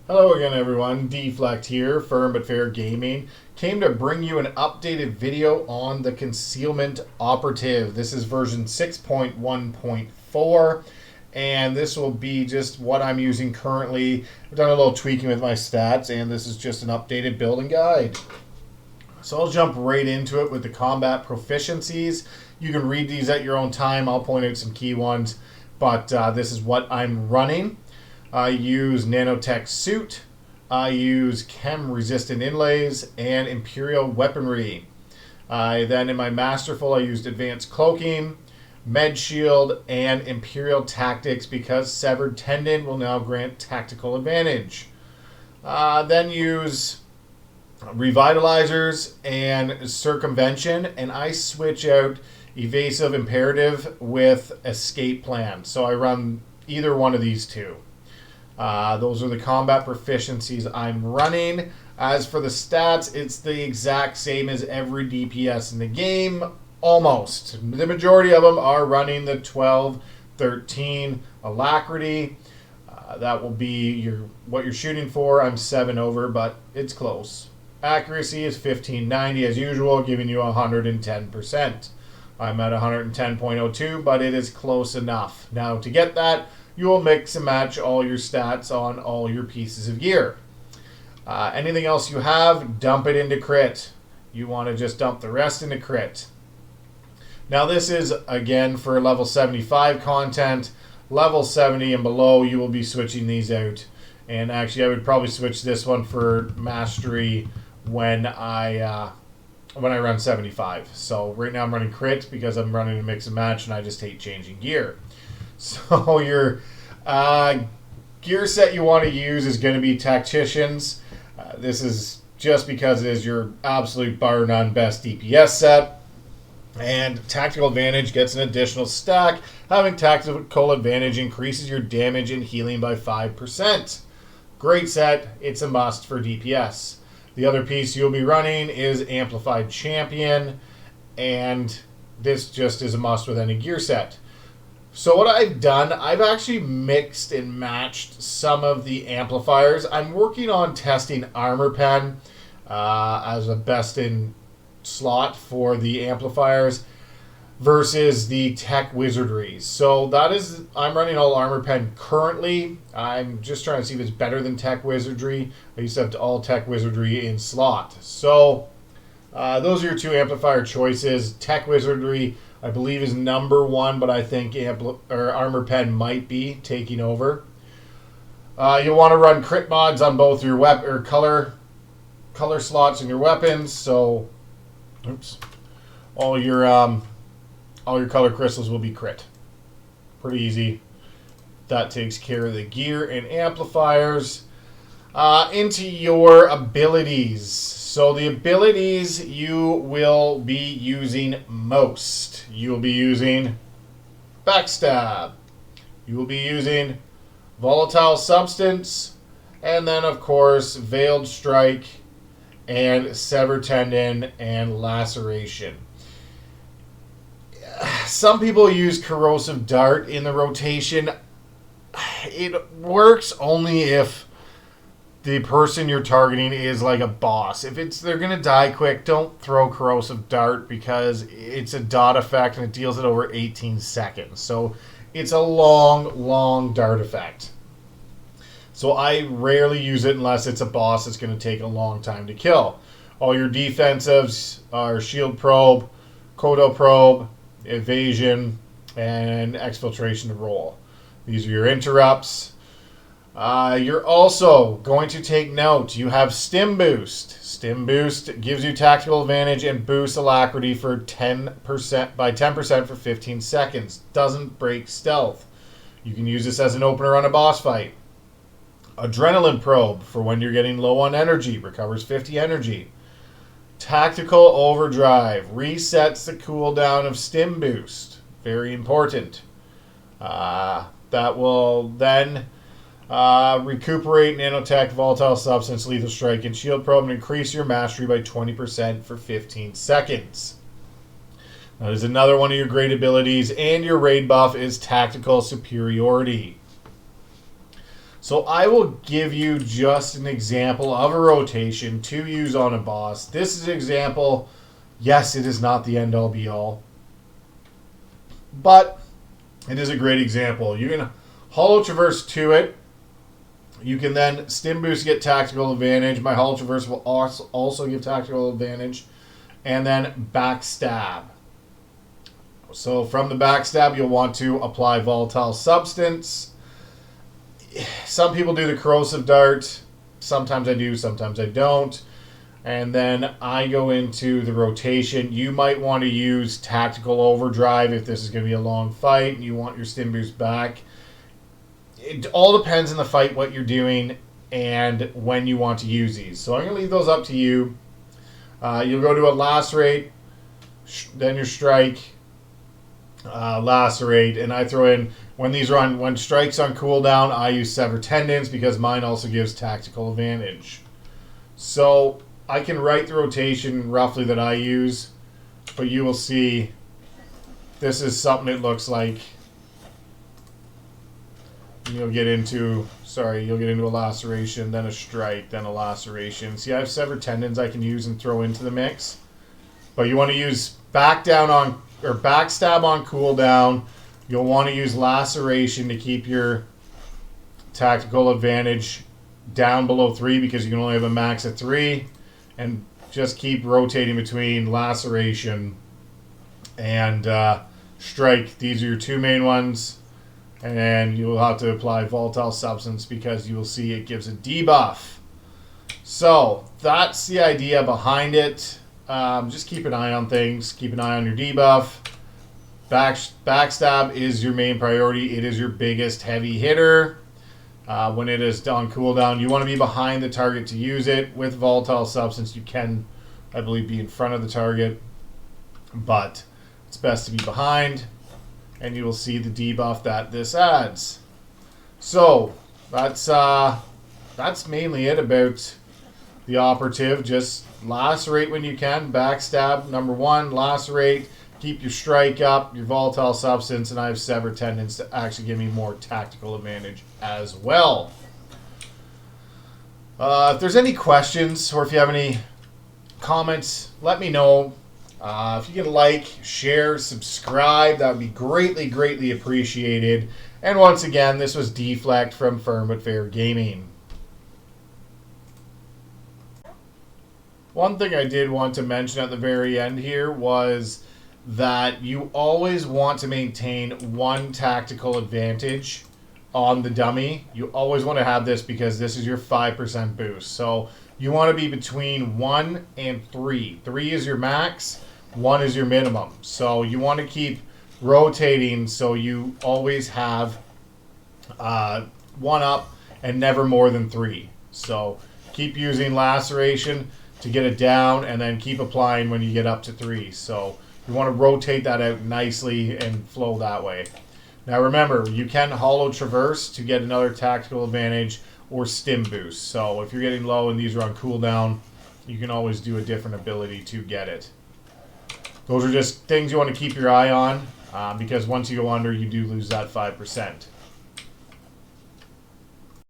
Hello again, everyone. Dflekd here, Firm but Fair Gaming. Came to bring you an updated video on the Concealment Operative. This is version 6.1.4, and this will be just what I'm using currently. I've done a little tweaking with my stats, and this is just an updated building guide. So I'll jump right into it with the combat proficiencies. You can read these at your own time. I'll point out some key ones, but this is what I'm running. I use nanotech suit, I use chem-resistant inlays, and imperial weaponry. Then in my masterful, I used advanced cloaking, med shield, and imperial tactics because severed tendon will now grant tactical advantage. Then use revitalizers and circumvention, and I switch out evasive imperative with escape plan. So I run either one of these two. Those are the combat proficiencies I'm running. As for the stats, it's the exact same as every DPS in the game, almost. The majority of them are running the 12-13 alacrity. That will be what you're shooting for. I'm 7 over, but it's close. Accuracy is 1590 as usual, giving you 110%. I'm at 110.02, but it is close enough. Now, to get that, you will mix and match all your stats on all your pieces of gear. Anything else you have, dump it into crit. You want to just dump the rest into crit. Now this is, again, for level 75 content. Level 70 and below, you will be switching these out. And actually, I would probably switch this one for mastery when I run 75. So right now I'm running crit because I'm running a mix and match, and I just hate changing gear. So your gear set you want to use is going to be Tacticians. This is just because it is your absolute bar none best DPS set. And Tactical Advantage gets an additional stack. Having Tactical Advantage increases your damage and healing by 5%. Great set. It's a must for DPS. The other piece you'll be running is Amplified Champion. And this just is a must with any gear set. So what I've done, I've actually mixed and matched some of the amplifiers. I'm working on testing Armor Pen as a best in slot for the amplifiers versus the Tech Wizardries. So that is, I'm running all Armor Pen currently. I'm just trying to see if it's better than Tech Wizardry. I used to have all Tech Wizardry in slot. So those are your two amplifier choices. Tech Wizardry, I believe, is number one, but I think Armor Pen might be taking over. You'll want to run crit mods on both your color slots and your weapons. So, all your color crystals will be crit. Pretty easy. That takes care of the gear and amplifiers. Into your abilities. So the abilities you will be using most. You will be using Backstab. You will be using Volatile Substance. And then, of course, Veiled Strike and Sever Tendon and Laceration. Some people use Corrosive Dart in the rotation. It works only if the person you're targeting is like a boss. If they're going to die quick, don't throw Corrosive Dart because it's a dot effect and it deals it over 18 seconds. So it's a long dart effect. So I rarely use it unless it's a boss that's going to take a long time to kill. All your defensives are Shield Probe, Kodo Probe, Evasion, and Exfiltration to roll. These are your interrupts. You're also going to take note. You have Stim Boost. Stim Boost gives you tactical advantage and boosts alacrity for 10% by 10% for 15 seconds. Doesn't break stealth. You can use this as an opener on a boss fight. Adrenaline Probe for when you're getting low on energy. Recovers 50 energy. Tactical Overdrive resets the cooldown of Stim Boost. Very important. That will then recuperate nanotech, volatile substance, lethal strike, and shield probe, and increase your mastery by 20% for 15 seconds. That is another one of your great abilities, and your raid buff is tactical superiority. So I will give you just an example of a rotation to use on a boss. This is an example. Yes, it is not the end-all be-all, but it is a great example. You can Hollow Traverse to it. You can then Stim Boost, get tactical advantage. My Hollow Traverse will also give tactical advantage. And then Backstab. So from the Backstab, you'll want to apply Volatile Substance. Some people do the Corrosive Dart. Sometimes I do, sometimes I don't. And then I go into the rotation. You might want to use Tactical Overdrive if this is going to be a long fight and you want your Stim Boost back. It all depends on the fight, what you're doing, and when you want to use these. So I'm going to leave those up to you. You'll go to a Lacerate, then your Strike, Lacerate, and I throw in, when Strike's on cooldown, I use Sever Tendons because mine also gives tactical advantage. So I can write the rotation roughly that I use, but you will see this is something it looks like. You'll get into a Laceration, then a Strike, then a Laceration. See, I have Severed Tendons I can use and throw into the mix. But you want to use Backstab on cooldown. You'll want to use Laceration to keep your tactical advantage down below 3 because you can only have a max of 3. And just keep rotating between Laceration and Strike. These are your two main ones. And you will have to apply Volatile Substance because you will see it gives a debuff. So that's the idea behind it. Just keep an eye on things. Keep an eye on your debuff. Backstab is your main priority. It is your biggest heavy hitter. When it is on cooldown, you want to be behind the target to use it. With Volatile Substance, you can, I believe, be in front of the target. But it's best to be behind. And you will see the debuff that this adds. So that's mainly it about the operative. Just Lacerate when you can. Backstab, number 1. Lacerate. Keep your Strike up, your Volatile Substance, and I have Severed Tendons to actually give me more tactical advantage as well. If there's any questions or if you have any comments, let me know. If you can like, share, subscribe, that would be greatly, greatly appreciated. And once again, this was Dflekd from Firm But Fair Gaming. One thing I did want to mention at the very end here was that you always want to maintain 1 tactical advantage on the dummy. You always want to have this because this is your 5% boost. So you want to be between 1 and 3. 3 is your max. 1 is your minimum. So you want to keep rotating so you always have 1 up and never more than 3. So keep using Laceration to get it down and then keep applying when you get up to 3. So you want to rotate that out nicely and flow that way. Now remember, you can Hollow Traverse to get another tactical advantage or Stim Boost. So if you're getting low and these are on cooldown, you can always do a different ability to get it. Those are just things you want to keep your eye on because once you go under, you do lose that 5%.